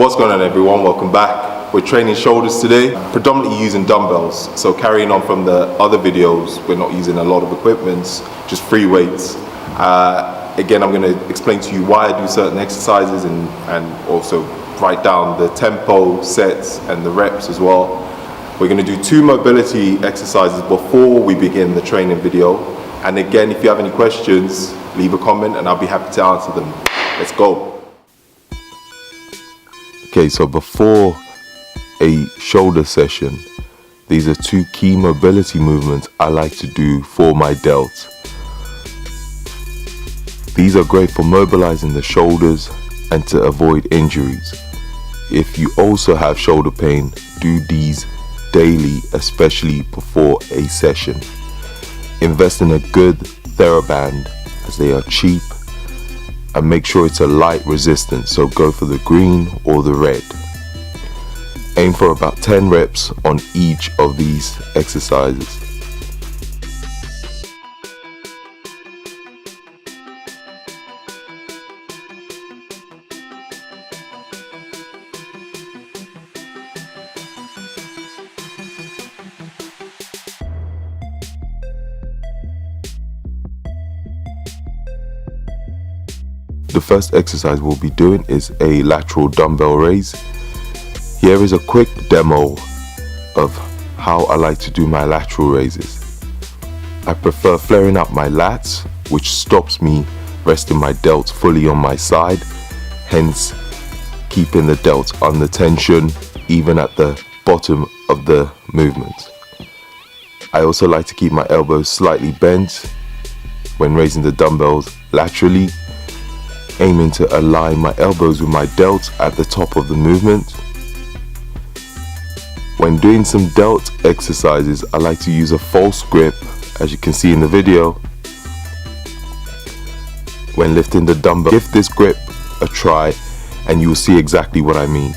What's going on, everyone? Welcome back. We're training shoulders today, predominantly using dumbbells. So carrying on from the other videos, we're not using a lot of equipment, just free weights. Again, I'm going to explain to you why I do certain exercises and also write down the tempo, sets, and the reps as well. We're going to do 2 mobility exercises before we begin the training video. And again, if you have any questions, leave a comment and I'll be happy to answer them. Let's go. Okay, so before a shoulder session, these are 2 key mobility movements I like to do for my delts. These are great for mobilizing the shoulders and to avoid injuries. If you also have shoulder pain, do these daily, especially before a session. Invest in a good TheraBand as they are cheap, and make sure it's a light resistance, so go for the green or the red. Aim for about 10 reps on each of these exercises. The first exercise we'll be doing is a lateral dumbbell raise. Here is a quick demo of how I like to do my lateral raises. I prefer flaring up my lats, which stops me resting my delts fully on my side, hence keeping the delts under tension even at the bottom of the movement. I also like to keep my elbows slightly bent when raising the dumbbells laterally, aiming to align my elbows with my delts at the top of the movement. When doing some delt exercises, I like to use a false grip, as you can see in the video. When lifting the dumbbell, give this grip a try and you will see exactly what I mean.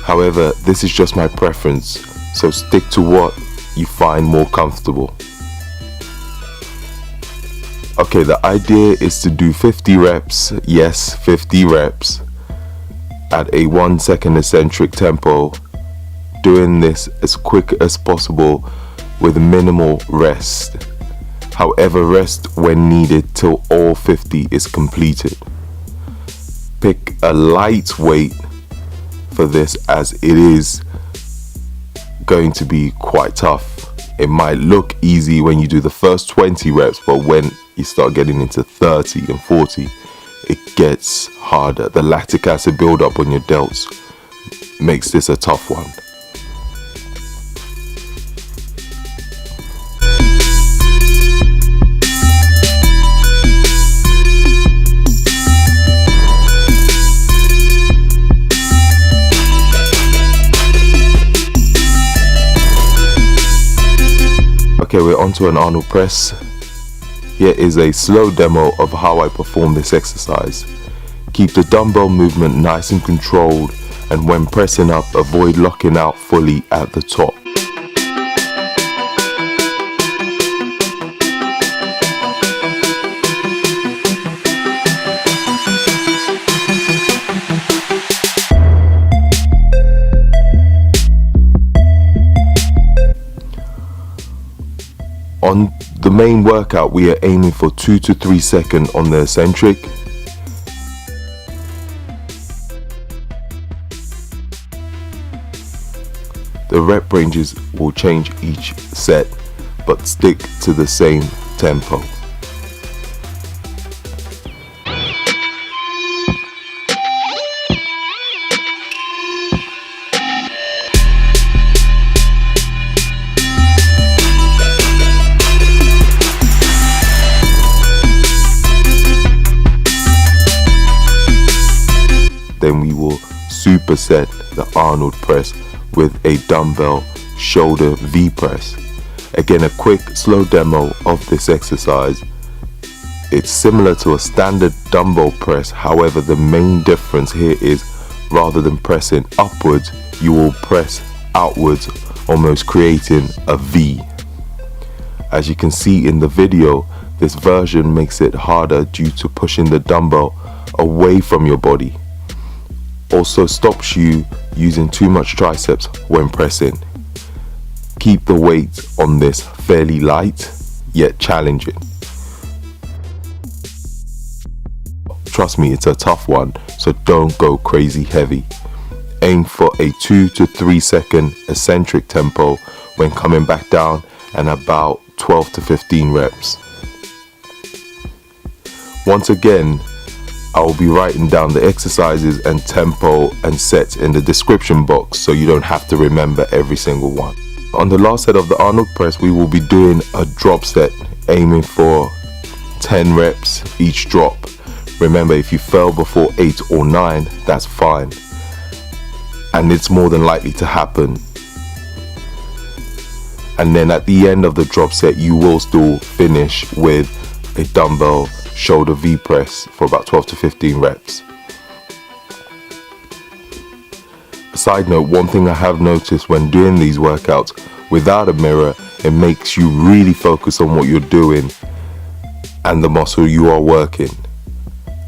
However, this is just my preference, so stick to what you find more comfortable. Okay, the idea is to do 50 reps, yes, 50 reps, at a 1 second eccentric tempo, doing this as quick as possible with minimal rest. However, rest when needed till all 50 is completed. Pick a light weight for this, as it is going to be quite tough. It might look easy when you do the first 20 reps, but when you start getting into 30 and 40, it gets harder. The lactic acid buildup on your delts makes this a tough one. Okay, we're onto an Arnold press. Here is a slow demo of how I perform this exercise. Keep the dumbbell movement nice and controlled, and when pressing up, avoid locking out fully at the top. On the main workout, we are aiming for 2 to 3 seconds on the eccentric. The rep ranges will change each set, but stick to the same tempo. Then we will superset the Arnold press with a dumbbell shoulder V press. Again, a quick slow demo of this exercise. It's similar to a standard dumbbell press, however the main difference here is rather than pressing upwards, you will press outwards, almost creating a V. As you can see in the video, this version makes it harder due to pushing the dumbbell away from your body. also stops you using too much triceps when pressing. Keep the weight on this fairly light yet challenging. Trust me, it's a tough one, so don't go crazy heavy. Aim for a 2 to 3 second eccentric tempo when coming back down, and about 12 to 15 reps. Once again, I will be writing down the exercises and tempo and sets in the description box so you don't have to remember every single one. On the last set of the Arnold press, we will be doing a drop set, aiming for 10 reps each drop. Remember, if you fell before 8 or 9, that's fine, and it's more than likely to happen. And then at the end of the drop set, you will still finish with a dumbbell shoulder V press for about 12 to 15 reps. Side note, one thing I have noticed when doing these workouts without a mirror, it makes you really focus on what you're doing and the muscle you are working.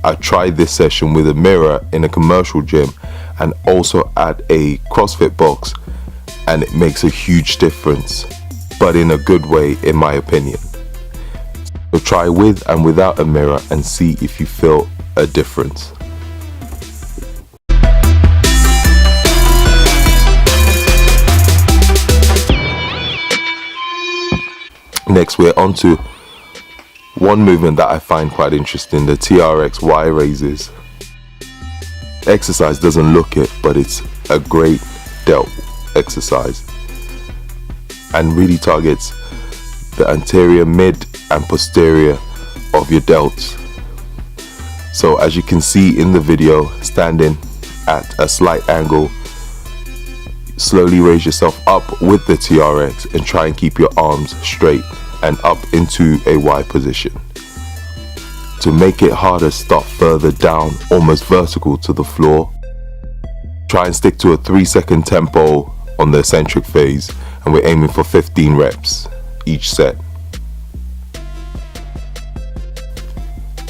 I tried this session with a mirror in a commercial gym and also at a CrossFit box, and it makes a huge difference, but in a good way in my opinion. So try with and without a mirror and see if you feel a difference. Next, we're on to one movement that I find quite interesting, the TRX Y raises. Exercise doesn't look it, but it's a great delt exercise and really targets the anterior, mid and posterior of your delts. So as you can see in the video, standing at a slight angle, slowly raise yourself up with the TRX and try and keep your arms straight and up into a Y position. To make it harder, start further down, almost vertical to the floor. Try and stick to a 3-second tempo on the eccentric phase, and we're aiming for 15 reps each set.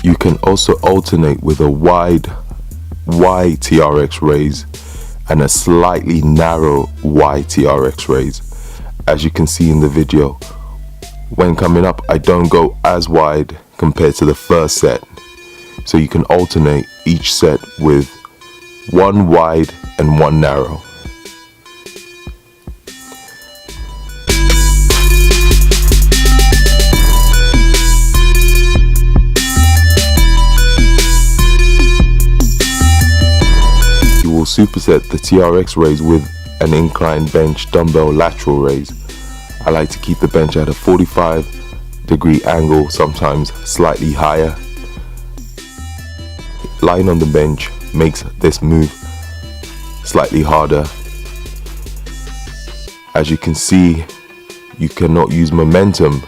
You can also alternate with a wide Y TRX raise and a slightly narrow Y TRX raise. As you can see in the video, when coming up, I don't go as wide compared to the first set, so you can alternate each set with one wide and one narrow. You will superset the TRX raise with an incline bench dumbbell lateral raise. I like to keep the bench at a 45-degree angle, sometimes slightly higher. Lying on the bench makes this move slightly harder. As you can see, you cannot use momentum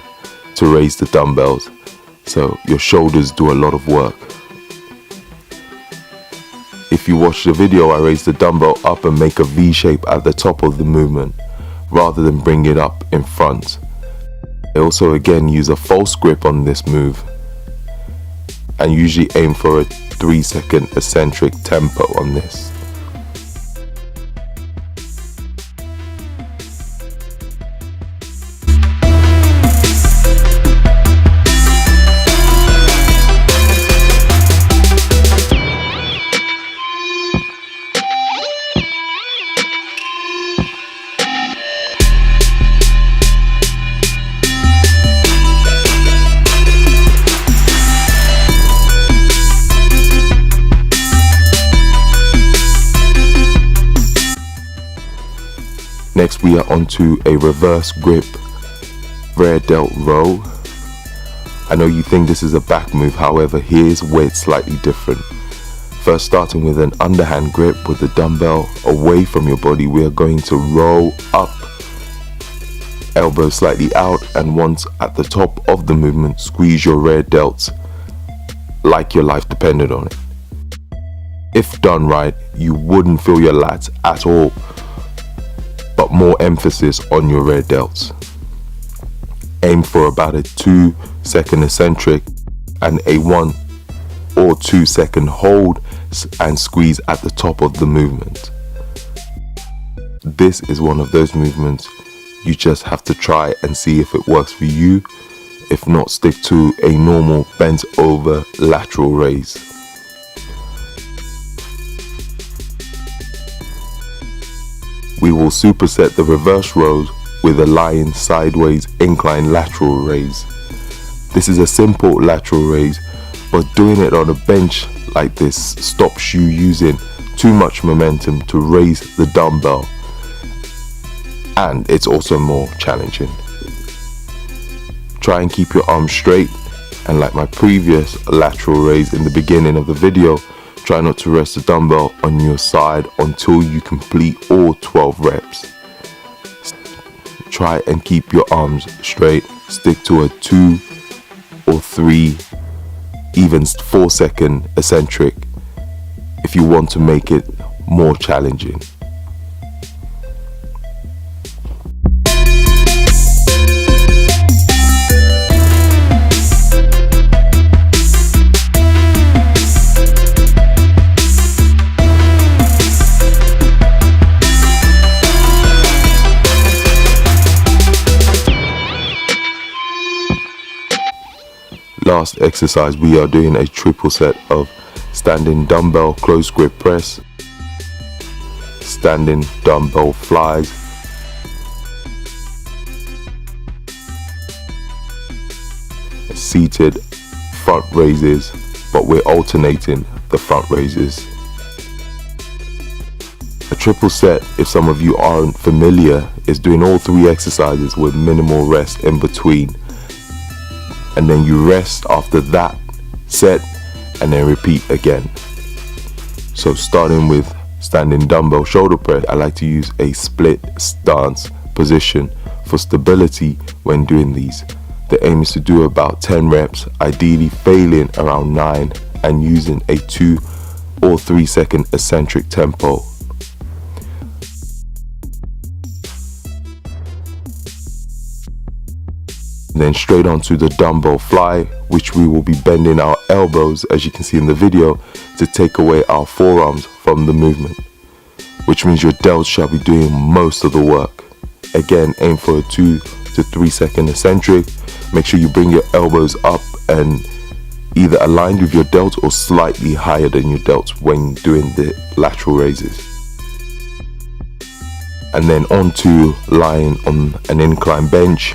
to raise the dumbbells, so your shoulders do a lot of work. If you watch the video, I raise the dumbbell up and make a V shape at the top of the movement, rather than bring it up in front. I also again use a false grip on this move and usually aim for a 3-second eccentric tempo on this. Next, we are onto a reverse grip rear delt row. I know you think this is a back move, however, here's where it's slightly different. First, starting with an underhand grip with the dumbbell away from your body, we are going to roll up, elbow slightly out, and once at the top of the movement, squeeze your rear delts like your life depended on it. If done right, you wouldn't feel your lats at all, but more emphasis on your rear delts. Aim for about a 2-second eccentric and a 1 or 2 second hold, and squeeze at the top of the movement. This is one of those movements you just have to try and see if it works for you. If not, stick to a normal bent over lateral raise. We will superset the reverse rows with a lying sideways incline lateral raise. This is a simple lateral raise, but doing it on a bench like this stops you using too much momentum to raise the dumbbell, and it's also more challenging. Try and keep your arms straight, and like my previous lateral raise in the beginning of the video, try not to rest the dumbbell on your side until you complete all 12 reps. Try and keep your arms straight. Stick to a 2 or 3, even 4-second eccentric if you want to make it more challenging. Last exercise, we are doing a triple set of standing dumbbell close grip press, standing dumbbell flies, seated front raises, but we're alternating the front raises. A triple set, if some of you aren't familiar, is doing all 3 exercises with minimal rest in between, and then you rest after that set and then repeat again. So starting with standing dumbbell shoulder press, I like to use a split stance position for stability when doing these. The aim is to do about 10 reps, ideally failing around 9 and using a 2 or 3 second eccentric tempo. Then straight onto the dumbbell fly, which we will be bending our elbows, as you can see in the video, to take away our forearms from the movement, which means your delts shall be doing most of the work. Again, aim for a 2 to 3 second eccentric. Make sure you bring your elbows up and either aligned with your delts or slightly higher than your delts when doing the lateral raises. And then onto lying on an incline bench.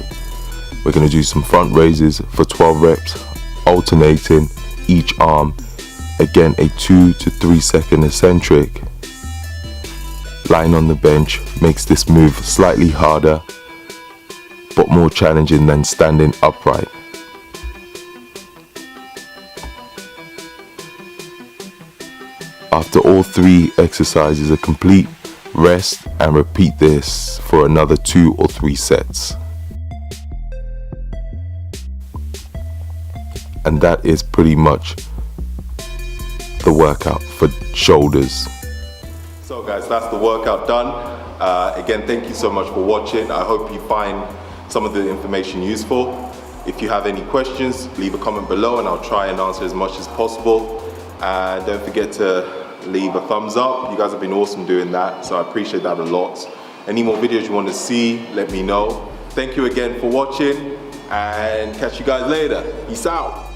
We're going to do some front raises for 12 reps, alternating each arm. Again, a 2 to 3 second eccentric. Lying on the bench makes this move slightly harder, but more challenging than standing upright. After all 3 exercises are complete, rest and repeat this for another 2 or 3 sets. And that is pretty much the workout for shoulders. So guys, that's the workout done. Again, thank you so much for watching. I hope you find some of the information useful. If you have any questions, leave a comment below and I'll try and answer as much as possible. And don't forget to leave a thumbs up. You guys have been awesome doing that, so I appreciate that a lot. Any more videos you want to see, let me know. Thank you again for watching and catch you guys later. Peace out.